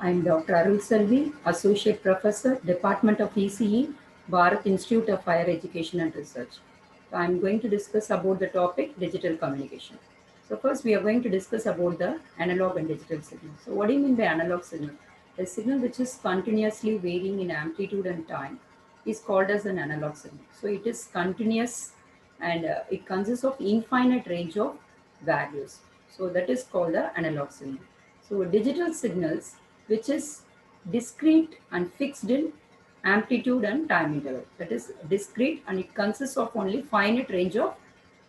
I'm Dr. Arul Selvi, Associate Professor, Department of ECE, Bharat Institute of Higher Education and Research. So I'm going to discuss about the topic digital communication. So first we are going to discuss about the analog and digital signal. So what do you mean by analog signal? A signal which is continuously varying in amplitude and time is called as an analog signal. So it is continuous and it consists of infinite range of values. So that is called the analog signal. So digital signals which is discrete and fixed in amplitude and time interval. That is discrete and it consists of only finite range of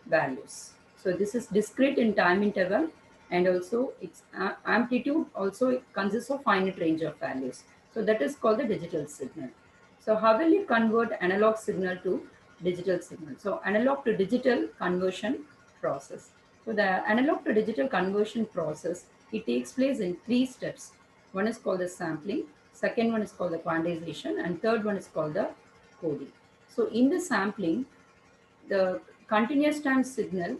values. So this is discrete in time interval and also its amplitude also consists of finite range of values. So that is called the digital signal. So how will you convert analog signal to digital signal? So analog to digital conversion process. So the analog to digital conversion process, it takes place in 3 steps. One is called the sampling, second one is called the quantization, and third one is called the coding. So in the sampling, the continuous time signal,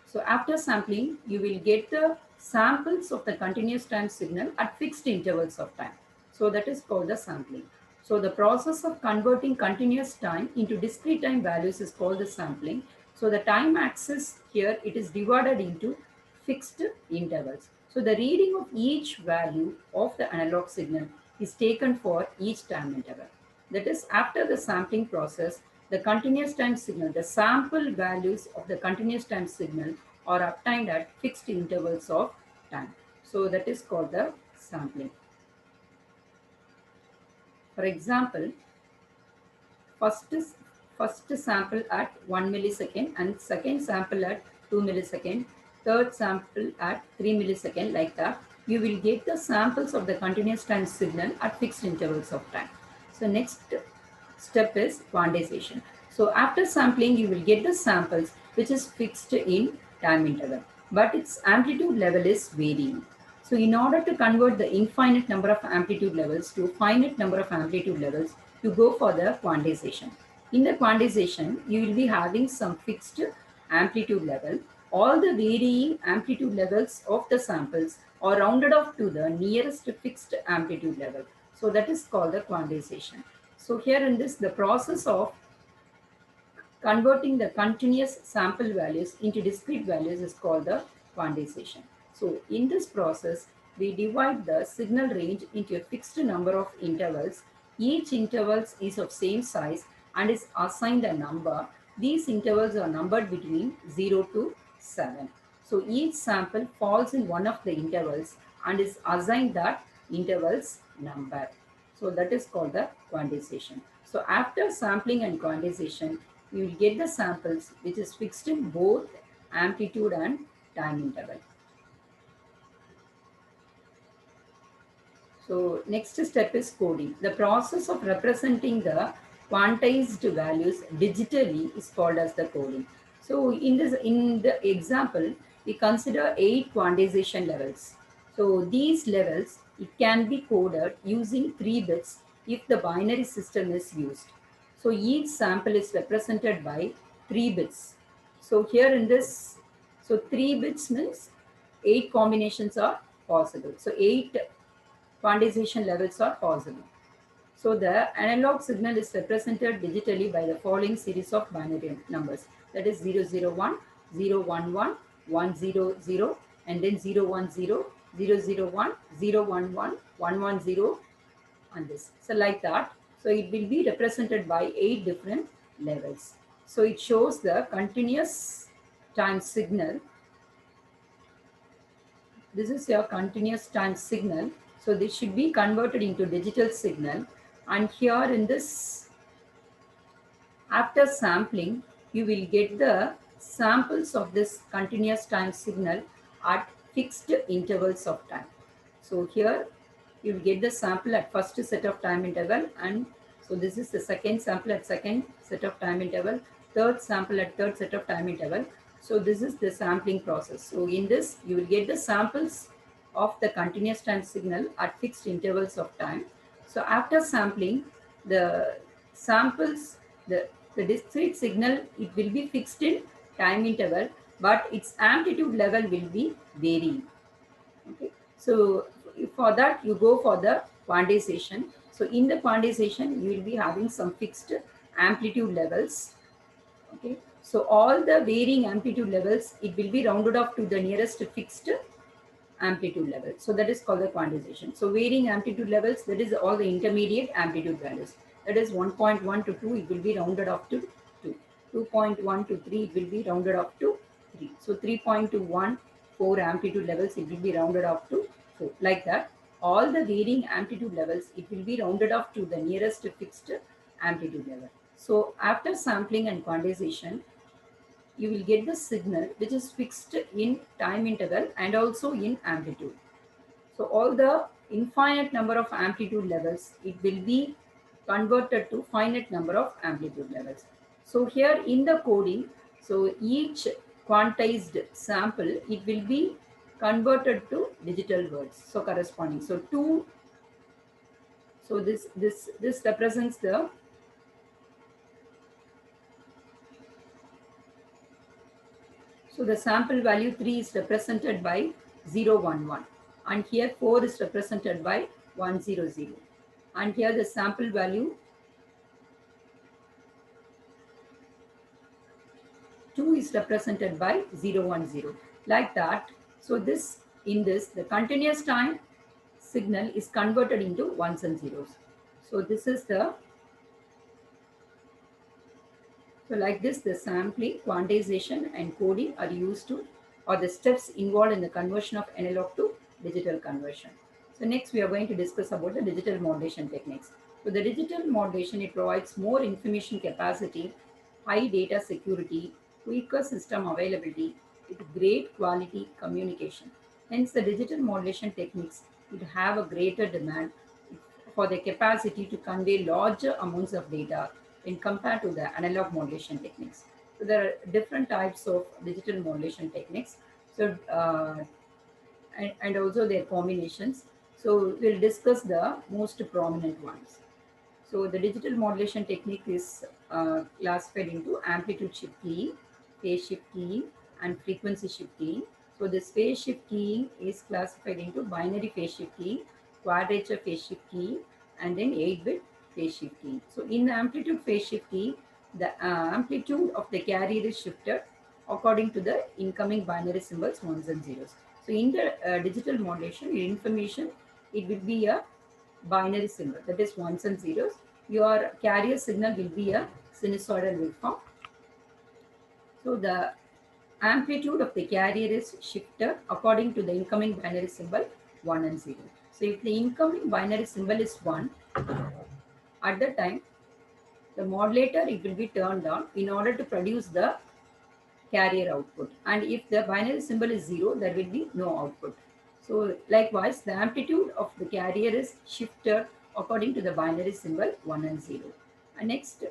so after sampling, you will get the samples of the continuous time signal at fixed intervals of time. So that is called the sampling. So the process of converting continuous time into discrete time values is called the sampling. So the time axis here, it is divided into fixed intervals. So the reading of each value of the analog signal is taken for each time interval. That is, after the sampling process, the continuous time signal, the sample values of the continuous time signal are obtained at fixed intervals of time. So that is called the sampling. For example, first sample at 1 millisecond and second sample at 2 millisecond, third sample at 3 millisecond, like that. You will get the samples of the continuous time signal at fixed intervals of time. So next step is quantization. So after sampling, you will get the samples which is fixed in time interval, but its amplitude level is varying. So in order to convert the infinite number of amplitude levels to finite number of amplitude levels, you go for the quantization. In the quantization, you will be having some fixed amplitude level. All the varying amplitude levels of the samples are rounded off to the nearest fixed amplitude level. So that is called the quantization. So here in this, the process of converting the continuous sample values into discrete values is called the quantization. So in this process, we divide the signal range into a fixed number of intervals. Each interval is of same size and is assigned a number. These intervals are numbered between 0 to 7. So each sample falls in one of the intervals and is assigned that interval's number. So that is called the quantization. So after sampling and quantization, you will get the samples which is fixed in both amplitude and time interval. So next step is coding. The process of representing the quantized values digitally is called as the coding. So in the example, we consider 8 quantization levels. So these levels, it can be coded using 3 bits if the binary system is used. So each sample is represented by 3 bits. So here in this, so 3 bits means 8 combinations are possible. So 8 quantization levels are possible. So the analog signal is represented digitally by the following series of binary numbers. That is 001, 011, 100, and then 010, 001, 011, 110, and this. So like that. So it will be represented by 8 different levels. So it shows the continuous time signal. This is your continuous time signal. So this should be converted into digital signal. And here in this, after sampling, you will get the samples of this continuous time signal at fixed intervals of time. So here you will get the sample at first set of time interval, and so this is the second sample at second set of time interval, third sample at third set of time interval. So this is the sampling process. So in this, you will get the samples of the continuous time signal at fixed intervals of time. So after sampling, the samples, the discrete signal, it will be fixed in time interval, but its amplitude level will be varying. Okay. So for that, you go for the quantization. So in the quantization, you will be having some fixed amplitude levels. Okay. So all the varying amplitude levels, it will be rounded off to the nearest fixed amplitude level. So that is called the quantization. So varying amplitude levels, that is all the intermediate amplitude values. That is 1.1 to 2, it will be rounded up to 2. 2.1 to 3, it will be rounded up to 3. So 3.21, 4 amplitude levels, it will be rounded up to 4. Like that, all the varying amplitude levels, it will be rounded up to the nearest fixed amplitude level. So after sampling and quantization, you will get the signal which is fixed in time interval and also in amplitude. So all the infinite number of amplitude levels, it will be converted to finite number of amplitude levels. So here in the coding, so each quantized sample, it will be converted to digital words. So corresponding. So two, so this represents the, so the sample value 3 is represented by 0, 1, 1. And here 4 is represented by 1, 0, 0. And here the sample value 2 is represented by 0, 1, 0. Like that. So this, in this, the continuous time signal is converted into ones and zeros. So this is the, so like this, the sampling, quantization and coding are used to, or the steps involved in the conversion of analog to digital conversion. So next we are going to discuss about the digital modulation techniques. So the digital modulation, it provides more information capacity, high data security, quicker system availability with great quality communication. Hence the digital modulation techniques would have a greater demand for the capacity to convey larger amounts of data when compared to the analog modulation techniques. So there are different types of digital modulation techniques. So and also their combinations. So we'll discuss the most prominent ones. So the digital modulation technique is classified into amplitude shift keying, phase shift keying, and frequency shift keying. So this phase shift keying is classified into binary phase shift keying, quadrature phase shift keying, and then 8-bit phase shift keying. So in the amplitude phase shift keying, the amplitude of the carrier is shifted according to the incoming binary symbols, ones and zeros. So in the digital modulation, your information, it will be a binary symbol, that is ones and zeros. Your carrier signal will be a sinusoidal waveform. So the amplitude of the carrier is shifted according to the incoming binary symbol 1 and 0. So if the incoming binary symbol is 1, at that time the modulator, it will be turned on in order to produce the carrier output. And if the binary symbol is 0, there will be no output. So likewise, the amplitude of the carrier is shifted according to the binary symbol 1 and 0. And next,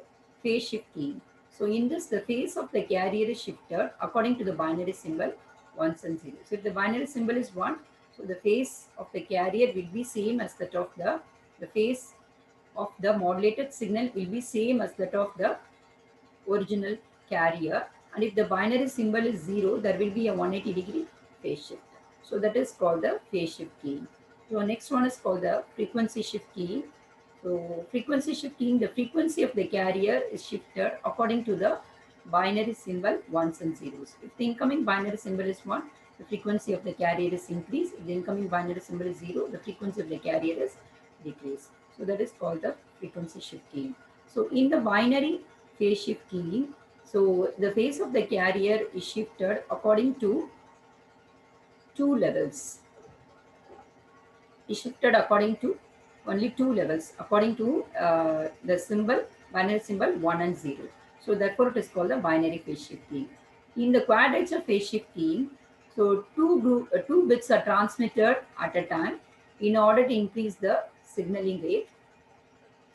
phase shift keying. So in this, the phase of the carrier is shifted according to the binary symbol 1s and 0s. So if the binary symbol is 1, so the phase of the carrier will be same as that of the phase of the modulated signal will be same as that of the original carrier. And if the binary symbol is 0, there will be a 180-degree phase shift. So that is called the phase shift keying. So next one is called the frequency shift keying. So frequency shift keying, the frequency of the carrier is shifted according to the binary symbol ones and zeros. If the incoming binary symbol is 1, the frequency of the carrier is increased. If the incoming binary symbol is 0, the frequency of the carrier is decreased. So that is called the frequency shift keying. So in the binary phase shift keying, so the phase of the carrier is shifted according to two levels. Is shifted according to only two levels, according to the symbol, binary symbol 1 and 0. So therefore it is called the binary phase shift keying. In the quadrature phase shift keying, so two bits are transmitted at a time in order to increase the signaling rate.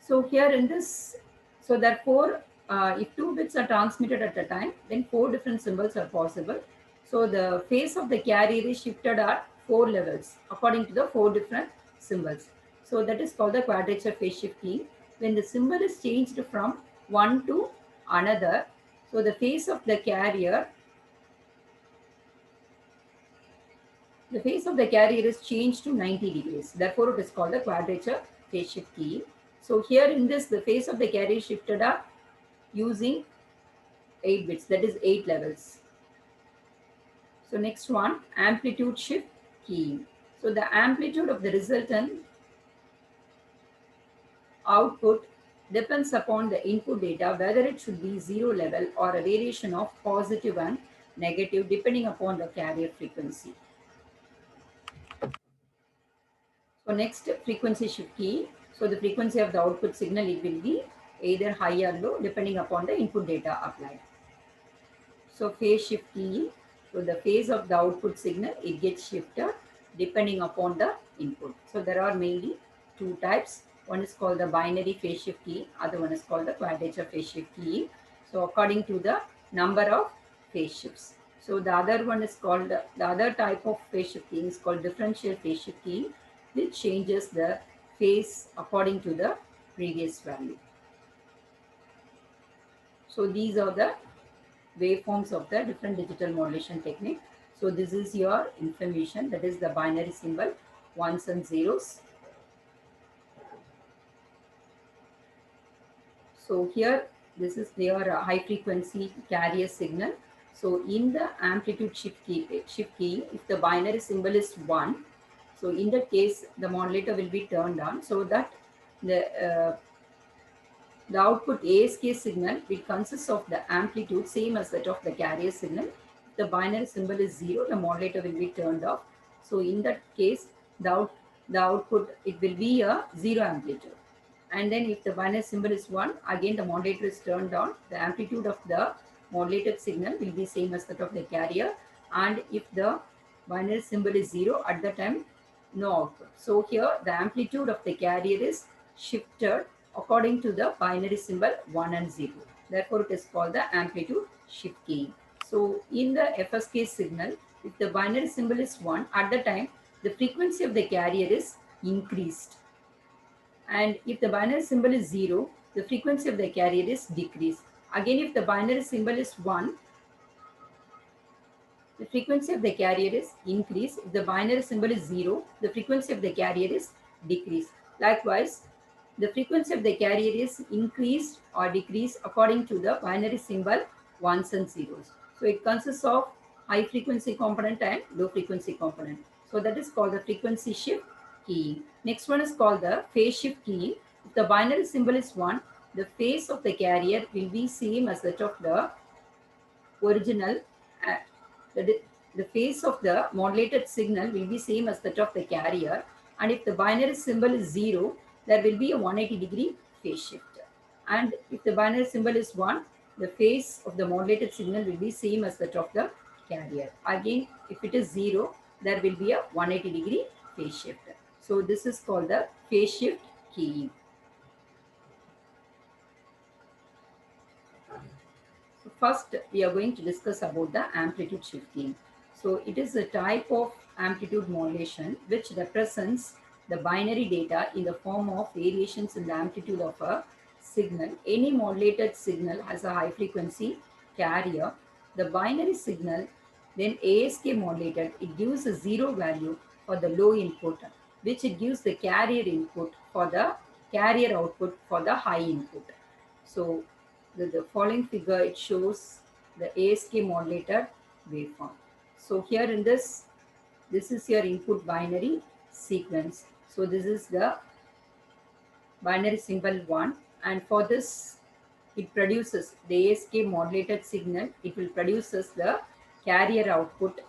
So here in this, so therefore, if two bits are transmitted at a time, then four different symbols are possible. So the phase of the carrier is shifted at four levels according to the four different symbols. So that is called the quadrature phase shift key. When the symbol is changed from one to another, so the phase of the carrier, The phase of the carrier is changed to 90 degrees. Therefore, it is called the quadrature phase shift key. So here in this, the phase of the carrier shifted up using 8 bits, that is 8 levels. So next one, amplitude shift key. So the amplitude of the resultant output depends upon the input data, whether it should be 0 level or a variation of positive and negative depending upon the carrier frequency. So next, frequency shift key. So the frequency of the output signal, it will be either high or low depending upon the input data applied. So phase shift key. So the phase of the output signal, it gets shifted depending upon the input. So there are mainly two types. One is called the binary phase shift key. Other one is called the quadrature phase shift key. So according to the number of phase shifts. So the other one is called, the other type of phase shift key is called differential phase shift key, which changes the phase according to the previous value. So these are the waveforms of the different digital modulation technique. So this is your information, that is the binary symbol, ones and zeros. So here, this is their high frequency carrier signal. So in the amplitude shift key, if the binary symbol is 1, so in that case, the modulator will be turned on so that the output ASK signal, it consists of the amplitude same as that of the carrier signal. If the binary symbol is 0, the modulator will be turned off. So in that case, the output, it will be a 0 amplitude. And then if the binary symbol is 1, again the modulator is turned on. The amplitude of the modulated signal will be same as that of the carrier. And if the binary symbol is 0, at the time, no output. So here the amplitude of the carrier is shifted according to the binary symbol 1 and 0. Therefore, it is called the amplitude shift key. So in the FSK signal, if the binary symbol is 1, at the time, the frequency of the carrier is increased. And if the binary symbol is 0, the frequency of the carrier is decreased. Again, if the binary symbol is 1, the frequency of the carrier is increased. If the binary symbol is 0, the frequency of the carrier is decreased. Likewise, the frequency of the carrier is increased or decreased according to the binary symbol ones and zeros. So it consists of high frequency component and low frequency component. So that is called the frequency shift key. Next one is called the phase shift key. If the binary symbol is 1, the phase of the carrier will be same as that of the original. The phase of the modulated signal will be same as that of the carrier. And if the binary symbol is 0, there will be a 180 degree phase shift. And if the binary symbol is 1, the phase of the modulated signal will be same as that of the carrier. Again, if it is 0, there will be a 180 degree phase shift. So this is called the phase shift key. So first, we are going to discuss about the amplitude shift key. So it is a type of amplitude modulation which represents the binary data in the form of variations in the amplitude of a signal. Any modulated signal has a high frequency carrier. The binary signal, then ASK modulated, it gives a 0 value for the low input, which it gives the carrier input for the carrier output for the high input. So the following figure, it shows the ASK modulator waveform. So here in this is your input binary sequence. So this is the binary symbol 1, and for this it produces the ASK modulated signal. It will produces the carrier output,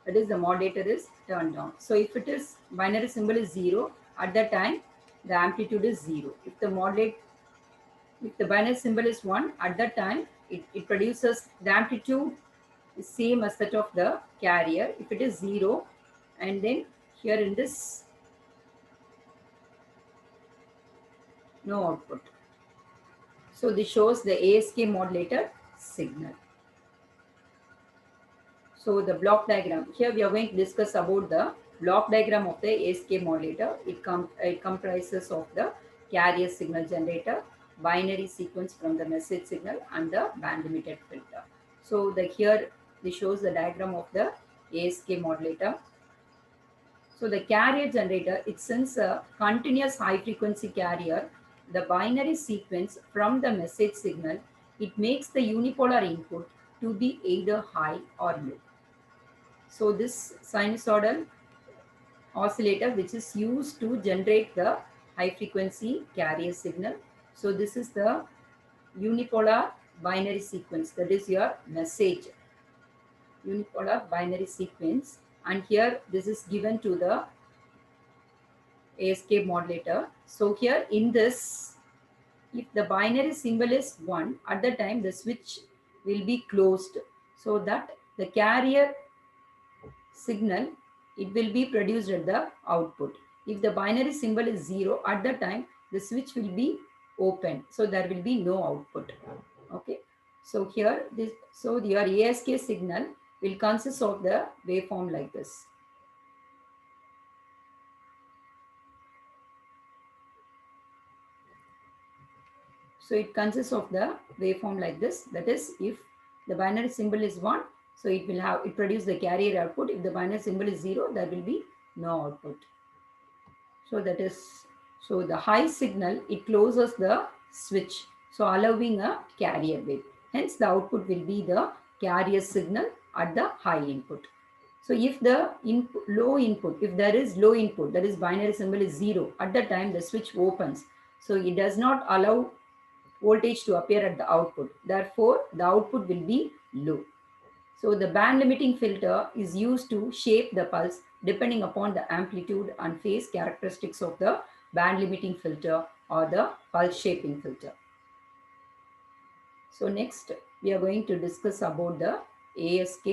that is the modulator is turned on. So if it is binary symbol is 0, at that time the amplitude is 0. If the binary symbol is 1, at that time it produces the amplitude is same as that of the carrier. If it is 0, and then here in this, no output. So this shows the ASK modulator signal. So the block diagram, here we are going to discuss about the block diagram of the ASK modulator. It comprises of the carrier signal generator, binary sequence from the message signal, and the band limited filter. So here this shows the diagram of the ASK modulator. So the carrier generator, it sends a continuous high frequency carrier, the binary sequence from the message signal. It makes the unipolar input to be either high or low. So this sinusoidal oscillator, which is used to generate the high frequency carrier signal. So this is the unipolar binary sequence, that is your message unipolar binary sequence, and here this is given to the ASK modulator. So here in this, if the binary symbol is 1, at the time the switch will be closed, so that the carrier signal, it will be produced at the output. If the binary symbol is 0, at the time the switch will be open, so there will be no output. Okay, so here this, so your ASK signal will consist of the waveform like this. So it consists of the waveform like this. That is, if the binary symbol is 1, so it will have, it produce the carrier output. If the binary symbol is 0, there will be no output. So that is, so the high signal, it closes the switch, so allowing a carrier wave. Hence the output will be the carrier signal at the high input. So if the input, low input, if there is low input, that is binary symbol is 0, at the time the switch opens. So it does not allow voltage to appear at the output. Therefore, the output will be low. So the band limiting filter is used to shape the pulse depending upon the amplitude and phase characteristics of the band limiting filter or the pulse shaping filter. So next, we are going to discuss about the ASK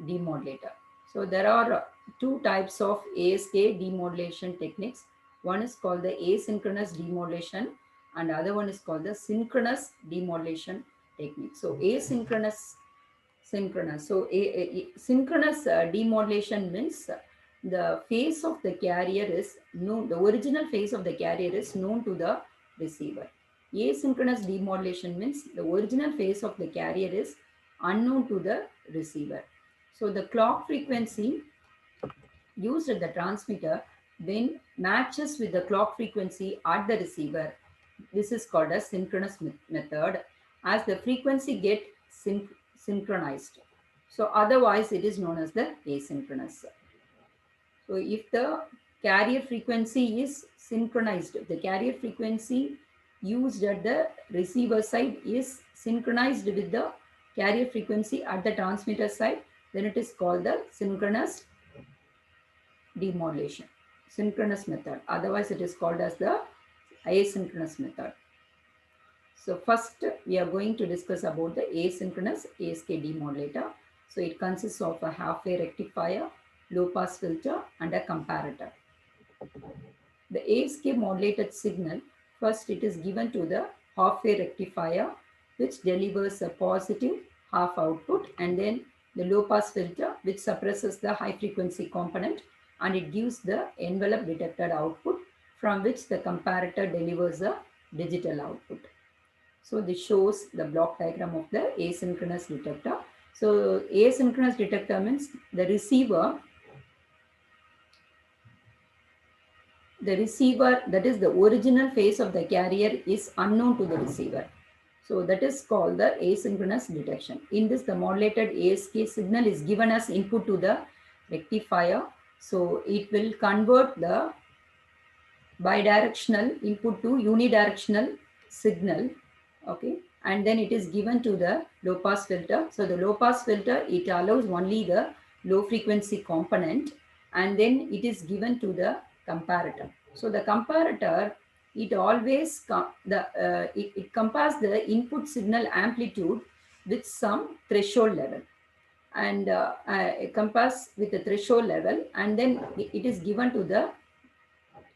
demodulator. So there are two types of ASK demodulation techniques. One is called the asynchronous demodulation and other one is called the synchronous demodulation technique. So asynchronous, synchronous. So synchronous demodulation means the phase of the carrier is known, the original phase of the carrier is known to the receiver. Asynchronous demodulation means the original phase of the carrier is unknown to the receiver. So the clock frequency used at the transmitter when matches with the clock frequency at the receiver. This is called a synchronous method, as the frequency get synchronized. So otherwise it is known as the asynchronous. So if the carrier frequency is synchronized, the carrier frequency used at the receiver side is synchronized with the carrier frequency at the transmitter side, then it is called the synchronous demodulation, synchronous method. Otherwise it is called as the asynchronous method. So first we are going to discuss about the asynchronous ASK demodulator. So it consists of a half-wave rectifier, low-pass filter and a comparator. The ASK modulated signal, first it is given to the half-wave rectifier, which delivers a positive half output, and then the low-pass filter, which suppresses the high-frequency component, and it gives the envelope detected output, from which the comparator delivers a digital output. So this shows the block diagram of the asynchronous detector. So asynchronous detector means the receiver, that is the original phase of the carrier is unknown to the receiver. So that is called the asynchronous detection. In this, the modulated ASK signal is given as input to the rectifier. So it will convert the bidirectional input to unidirectional signal. Okay, and then it is given to the low pass filter. So the low pass filter, it allows only the low frequency component, and then it is given to the comparator. So the comparator, it always it compares the input signal amplitude with some threshold level, and it compares with the threshold level, and then it is given to the,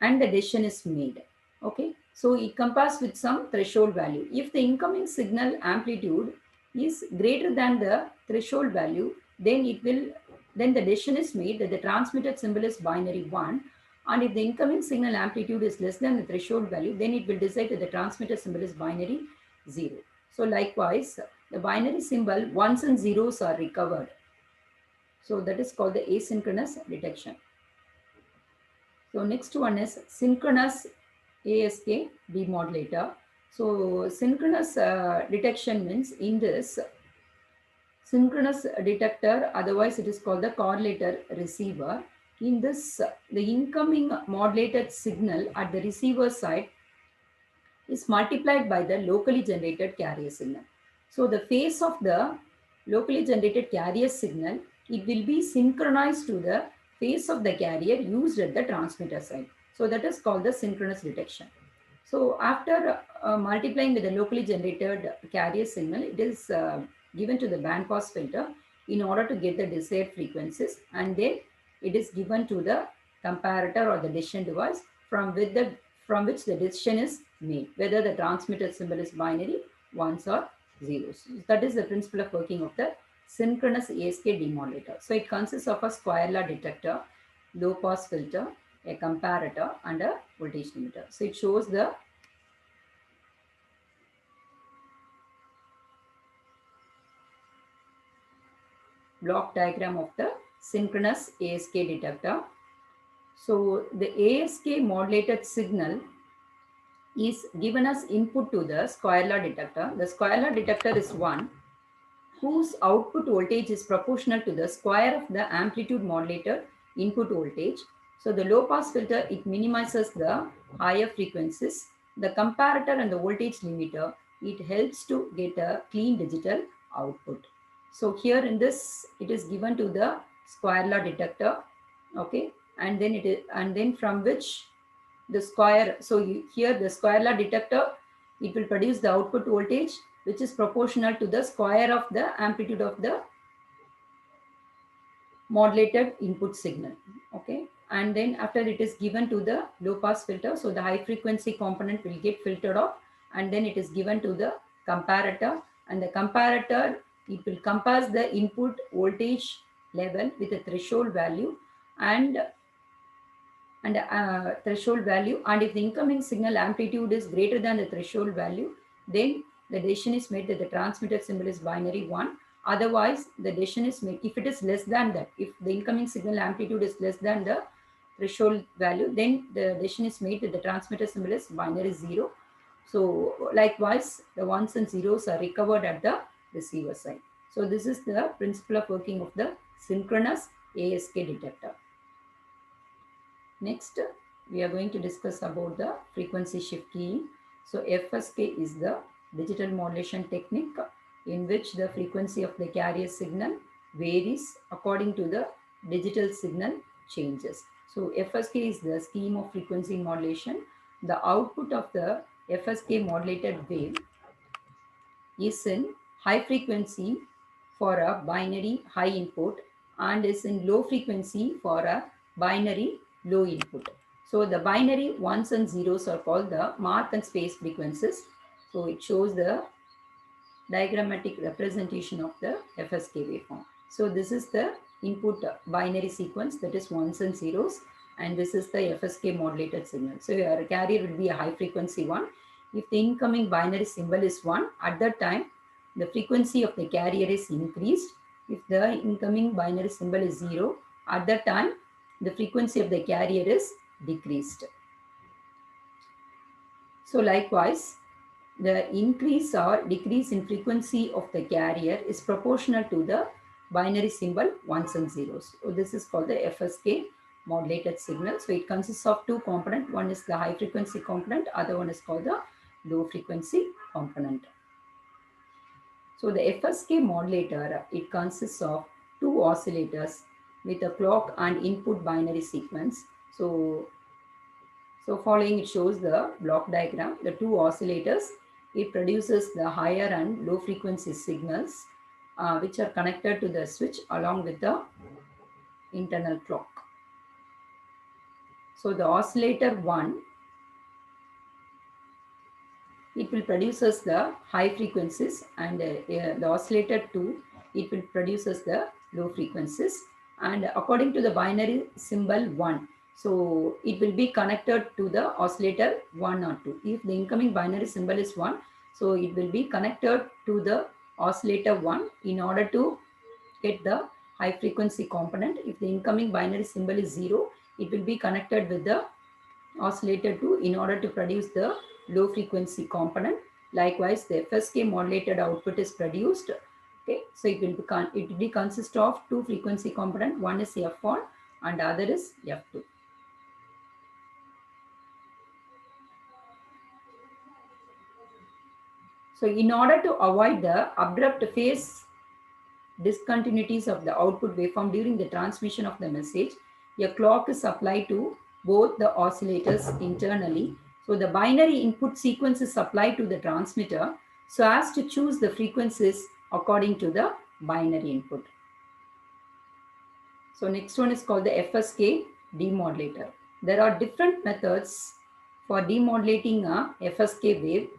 and the decision is made. Okay, so it compares with some threshold value. If the incoming signal amplitude is greater than the threshold value, then then the decision is made that the transmitted symbol is binary 1, and if the incoming signal amplitude is less than the threshold value, then it will decide that the transmitted symbol is binary 0. So likewise, the binary symbol ones and zeros are recovered. So that is called the asynchronous detection. So next one is synchronous ASK demodulator. So synchronous detection means in this synchronous detector, otherwise it is called the correlator receiver. In this, the incoming modulated signal at the receiver side is multiplied by the locally generated carrier signal. So the phase of the locally generated carrier signal, it will be synchronized to the phase of the carrier used at the transmitter side. So that is called the synchronous detection. So after multiplying with the locally generated carrier signal, it is given to the band pass filter in order to get the desired frequencies, and then it is given to the comparator or the decision device from which the decision is made, whether the transmitted symbol is binary, ones or zeros. That is the principle of working of the synchronous ASK demodulator. So it consists of a square law detector, low pass filter, a comparator, and a voltage limiter. So it shows the block diagram of the synchronous ASK detector. So the ASK modulated signal is given as input to the square law detector. The square law detector is one whose output voltage is proportional to the square of the amplitude modulator input voltage. So the low pass filter, it minimizes the higher frequencies. The comparator and the voltage limiter, it helps to get a clean digital output. So here in this, it is given to the square law detector, okay, and then from which the square, so here the square law detector, it will produce the output voltage which is proportional to the square of the amplitude of the modulated input signal, okay, and then after it is given to the low pass filter, so the high frequency component will get filtered off, and then it is given to the comparator, and the comparator, it will compass the input voltage level with a threshold value and threshold value, and if the incoming signal amplitude is greater than the threshold value, then the decision is made that the transmitted symbol is binary 1. Otherwise the decision is made if it is less than that, if the incoming signal amplitude is less than the threshold value, then the decision is made that the transmitted symbol is binary 0. So likewise the ones and zeros are recovered at the receiver side. So this is the principle of working of the synchronous ASK detector. Next, we are going to discuss about the frequency shift keying. So FSK is the digital modulation technique in which the frequency of the carrier signal varies according to the digital signal changes. So FSK is the scheme of frequency modulation. The output of the FSK modulated wave is in high frequency for a binary high input and is in low frequency for a binary low input. So the binary ones and zeros are called the mark and space frequencies. So it shows the diagrammatic representation of the FSK waveform. So this is the input binary sequence, that is ones and zeros, and this is the FSK modulated signal. So your carrier will be a high frequency one. If the incoming binary symbol is 1, at that time the frequency of the carrier is increased. If the incoming binary symbol is 0, at that time the frequency of the carrier is decreased. So likewise, the increase or decrease in frequency of the carrier is proportional to the binary symbol ones and zeros. So this is called the FSK modulated signal. So it consists of two components. One is the high frequency component, other one is called the low frequency component. So the FSK modulator, it consists of two oscillators with a clock and input binary sequence. So following it shows the block diagram, the two oscillators, it produces the higher and low frequency signals which are connected to the switch along with the internal clock. So the oscillator 1, it will produces the high frequencies, and the oscillator 2, it will produces the low frequencies, and according to the binary symbol 1, so it will be connected to the oscillator 1 or 2. If the incoming binary symbol is 1, so it will be connected to the oscillator 1 in order to get the high frequency component. If the incoming binary symbol is 0, it will be connected with the oscillator 2 in order to produce the low frequency component. Likewise, the FSK modulated output is produced. Okay, so it will be consist of two frequency component. One is F1 and the other is F2. So in order to avoid the abrupt phase discontinuities of the output waveform during the transmission of the message, a clock is applied to both the oscillators internally. So the binary input sequence is applied to the transmitter so as to choose the frequencies according to the binary input. So next one is called the FSK demodulator. There are different methods for demodulating a FSK wave.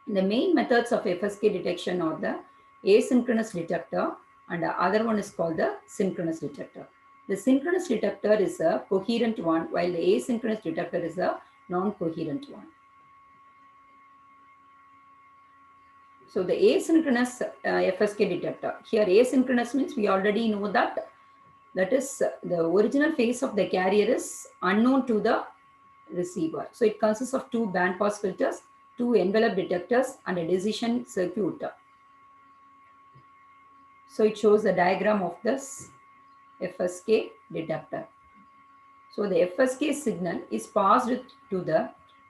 The main methods of FSK detection are the asynchronous detector and the other one is called the synchronous detector. The synchronous detector is a coherent one while the asynchronous detector is a non-coherent one. So the asynchronous FSK detector. Here asynchronous means we already know that is the original phase of the carrier is unknown to the receiver. So it consists of two band pass filters, two envelope detectors and a decision circuit. So it shows the diagram of this FSK detector. So the FSK signal is passed to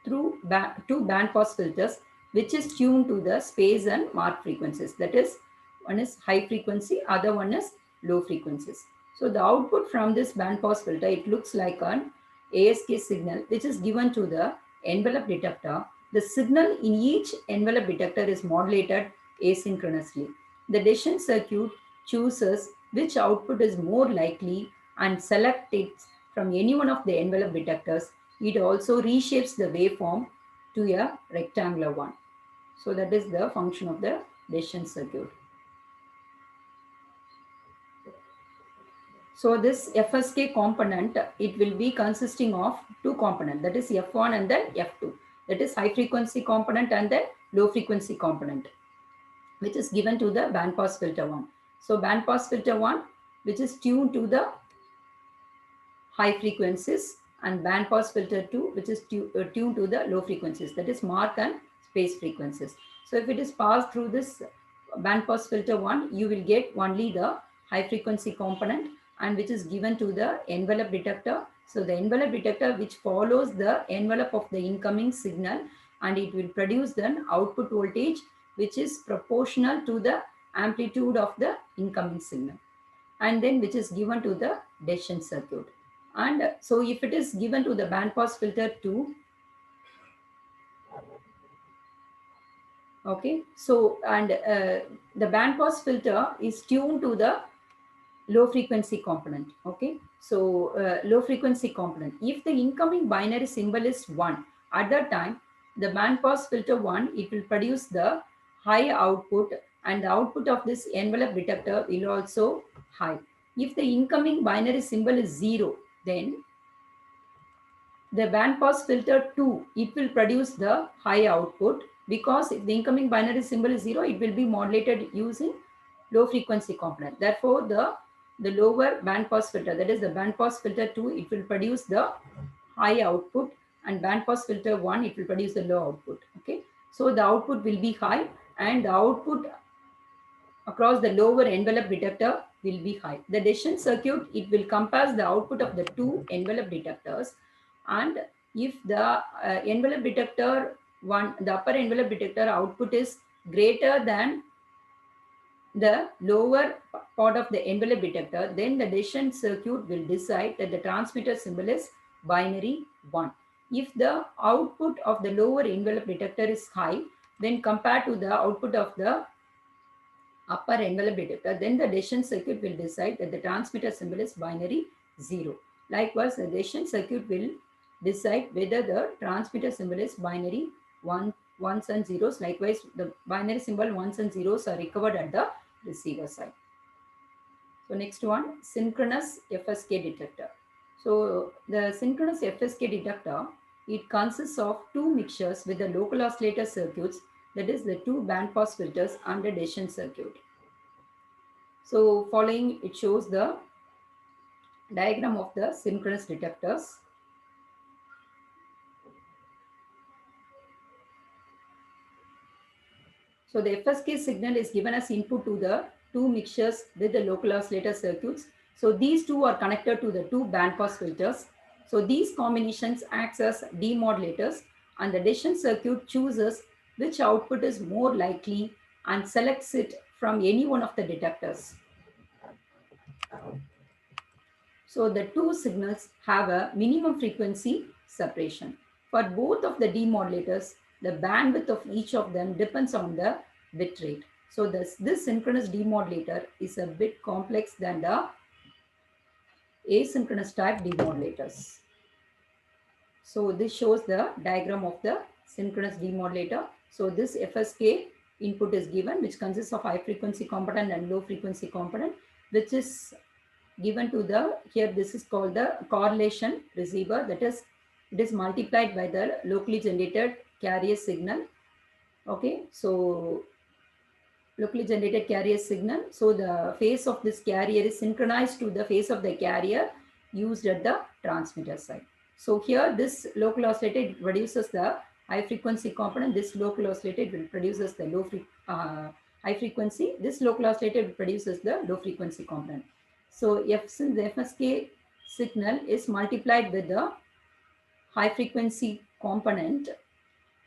through two band pass filters which is tuned to the space and mark frequencies. That is, one is high frequency, other one is low frequencies. So the output from this band pass filter, it looks like an ASK signal which is given to the envelope detector. The signal in each envelope detector is modulated asynchronously. The decision circuit chooses which output is more likely and selects it from any one of the envelope detectors. It also reshapes the waveform to a rectangular one. So that is the function of the decision circuit. So this FSK component, it will be consisting of two components, that is F1 and then F2. That is high frequency component and then low frequency component, which is given to the band pass filter 1. So band pass filter 1, which is tuned to the high frequencies, and band pass filter 2, which is tuned to the low frequencies, that is mark and space frequencies. So if it is passed through this band pass filter 1, you will get only the high frequency component and which is given to the envelope detector. So the envelope detector which follows the envelope of the incoming signal and it will produce then output voltage which is proportional to the amplitude of the incoming signal and then which is given to the decision circuit. And so if it is given to the band pass filter 2, okay, so and the band pass filter is tuned to the low frequency component. Okay, so low frequency component, if the incoming binary symbol is 1, at that time the band pass filter 1, it will produce the high output and the output of this envelope detector will also high. If the incoming binary symbol is 0, then the band pass filter 2, it will produce the high output because if the incoming binary symbol is 0, it will be modulated using low frequency component. Therefore, the lower band pass filter, that is the band pass filter 2, it will produce the high output and band pass filter 1, it will produce the low output. Okay, so the output will be high and the output across the lower envelope detector will be high. The decision circuit, it will compass the output of the two envelope detectors, and if the envelope detector one, the upper envelope detector output is greater than the lower part of the envelope detector, then the decision circuit will decide that the transmitter symbol is binary 1. If the output of the lower envelope detector is high, then compared to the output of the upper envelope detector, then the decision circuit will decide that the transmitter symbol is binary 0. Likewise, the decision circuit will decide whether the transmitter symbol is binary ones and zeros. Likewise, the binary symbol ones and zeros are recovered at the receiver side. So next one, synchronous FSK detector. So the synchronous FSK detector, it consists of two mixtures with the local oscillator circuits, that is the two band pass filters and the decision circuit. So following, it shows the diagram of the synchronous detectors. So the FSK signal is given as input to the two mixtures with the local oscillator circuits. So these two are connected to the two bandpass filters. So these combinations acts as demodulators, and the decision circuit chooses which output is more likely and selects it from any one of the detectors. So the two signals have a minimum frequency separation. For both of the demodulators, the bandwidth of each of them depends on the bit rate. So this synchronous demodulator is a bit complex than the asynchronous type demodulators. So this shows the diagram of the synchronous demodulator. So this FSK input is given, which consists of high frequency component and low frequency component, which is given to the, here this is called the correlation receiver, that is, it is multiplied by the locally generated carrier signal. Okay, so locally generated carrier signal. So the phase of this carrier is synchronized to the phase of the carrier used at the transmitter side. So here this local oscillator produces the high frequency component. This local oscillator produces the high frequency. This local oscillator produces the low frequency component. So since the FSK signal is multiplied with the high frequency component,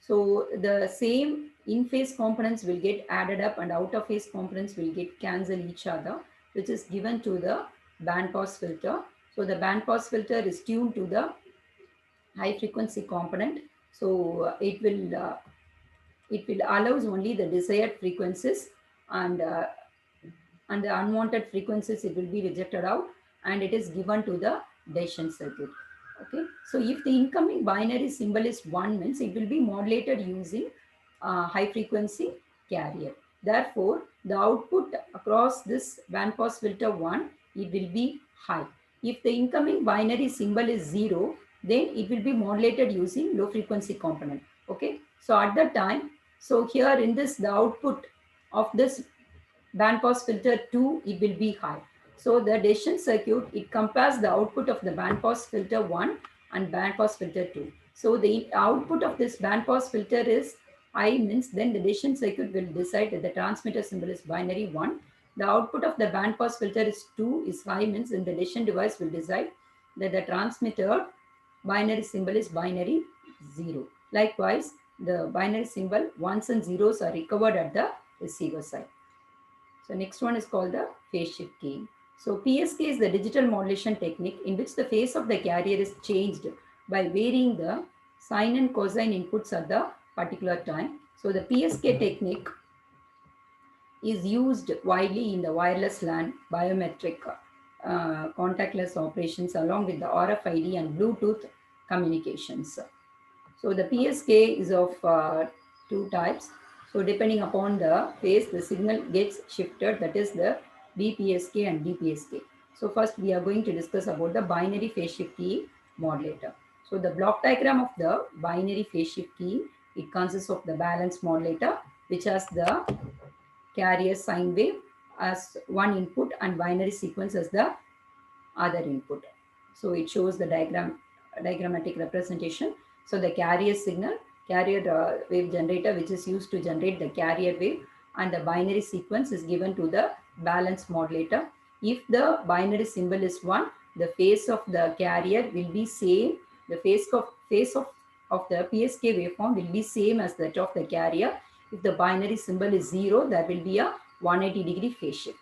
so the same in-phase components will get added up and out-of-phase components will get cancel each other, which is given to the bandpass filter. So the bandpass filter is tuned to the high frequency component. So it will allows only the desired frequencies, and the unwanted frequencies it will be rejected out, and it is given to the decision circuit. Okay, so if the incoming binary symbol is 1, means it will be modulated using high frequency carrier. Therefore the output across this bandpass filter 1, it will be high. If the incoming binary symbol is 0, then it will be modulated using low frequency component. Okay, so at that time, so here in this, the output of this bandpass filter 2, it will be high. So the decision circuit, it compares the output of the bandpass filter 1 and bandpass filter 2. So the output of this bandpass filter is high, means then the decision circuit will decide that the transmitter symbol is binary 1. The output of the bandpass filter is 2 is high, means then the decision device will decide that the transmitter binary symbol is binary 0. Likewise, the binary symbol 1s and 0s are recovered at the receiver side. So next one is called the phase shift keying. So PSK is the digital modulation technique in which the phase of the carrier is changed by varying the sine and cosine inputs at the particular time. So the PSK technique is used widely in the wireless LAN, biometric, contactless operations, along with the RFID and Bluetooth communications. So the PSK is of two types. So depending upon the phase, the signal gets shifted, that is the BPSK and DPSK. So first we are going to discuss about the binary phase shift key modulator. So the block diagram of the binary phase shift key, it consists of the balance modulator, which has the carrier sine wave as one input and binary sequence as the other input. So it shows the diagrammatic representation. So the carrier signal, carrier wave generator, which is used to generate the carrier wave, and the binary sequence is given to the balance modulator. If the binary symbol is 1, the phase of the carrier will be same. The phase of the PSK waveform will be same as that of the carrier. If the binary symbol is 0, there will be a 180-degree phase shift.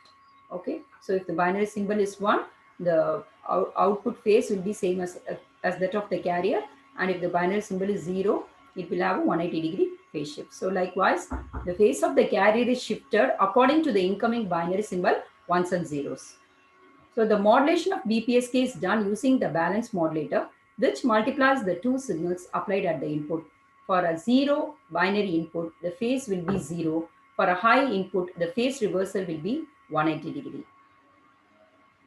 Okay, so if the binary symbol is 1, the output phase will be same as that of the carrier, and if the binary symbol is 0, it will have a 180-degree phase shift. So likewise, the phase of the carrier is shifted according to the incoming binary symbol 1s and 0s. So the modulation of BPSK is done using the balance modulator, which multiplies the two signals applied at the input. For a 0 binary input, the phase will be 0. For a high input, the phase reversal will be 180-degree.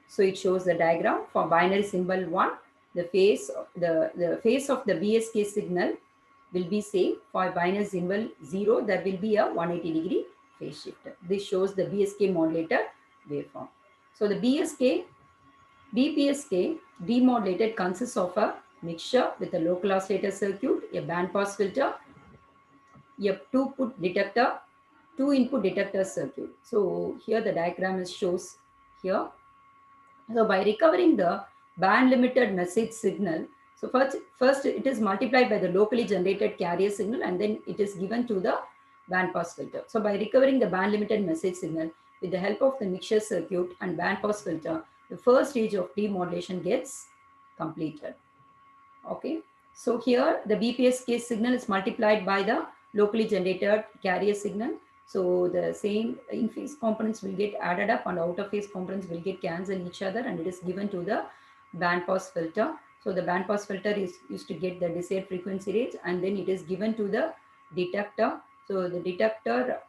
So it shows the diagram for binary symbol 1, the phase of the BSK signal will be same. For binary symbol 0, there will be a 180-degree phase shift. This shows the BSK modulator waveform. So the BPSK demodulated consists of a mixture with a local oscillator circuit, a band pass filter, a two input detector circuit. So here the diagram is shows here. So by recovering the band limited message signal, so first it is multiplied by the locally generated carrier signal and then it is given to the band pass filter. So by recovering the band limited message signal with the help of the mixture circuit and band pass filter, the first stage of demodulation gets completed. Okay. So here the BPSK signal is multiplied by the locally generated carrier signal. So the same in phase components will get added up and out of phase components will get cancel each other and it is given to the band pass filter. So the band pass filter is used to get the desired frequency range and then it is given to the detector. So the detector,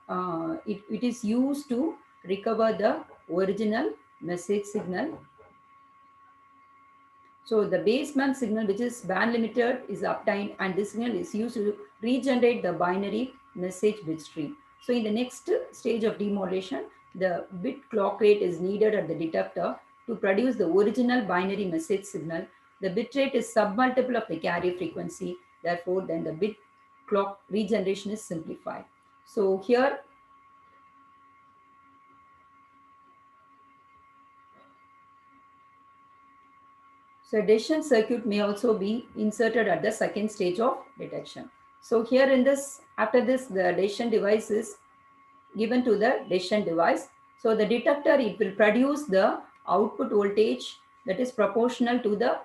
it is used to recover the original message signal. So the baseband signal, which is band limited, is obtained and this signal is used to regenerate the binary message bit stream. So in the next stage of demodulation, the bit clock rate is needed at the detector to produce the original binary message signal. The bit rate is submultiple of the carrier frequency. Therefore, then the bit clock regeneration is simplified. So here so a decision circuit may also be inserted at the second stage of detection. So here in this, after this, the decision device is given to the decision device. So the detector, it will produce the output voltage that is proportional to the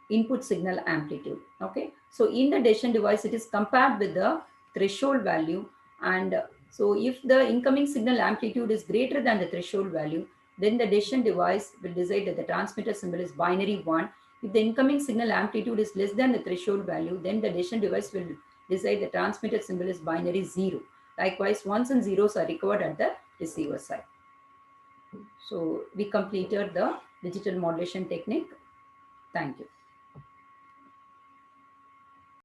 input signal amplitude. Okay. So in the decision device, it is compared with the threshold value. And so if the incoming signal amplitude is greater than the threshold value, then the decision device will decide that the transmitter symbol is binary 1. If the incoming signal amplitude is less than the threshold value, then the decision device will decide the transmitter symbol is binary 0. Likewise, ones and zeros are recovered at the receiver side. So we completed the digital modulation technique. Thank you.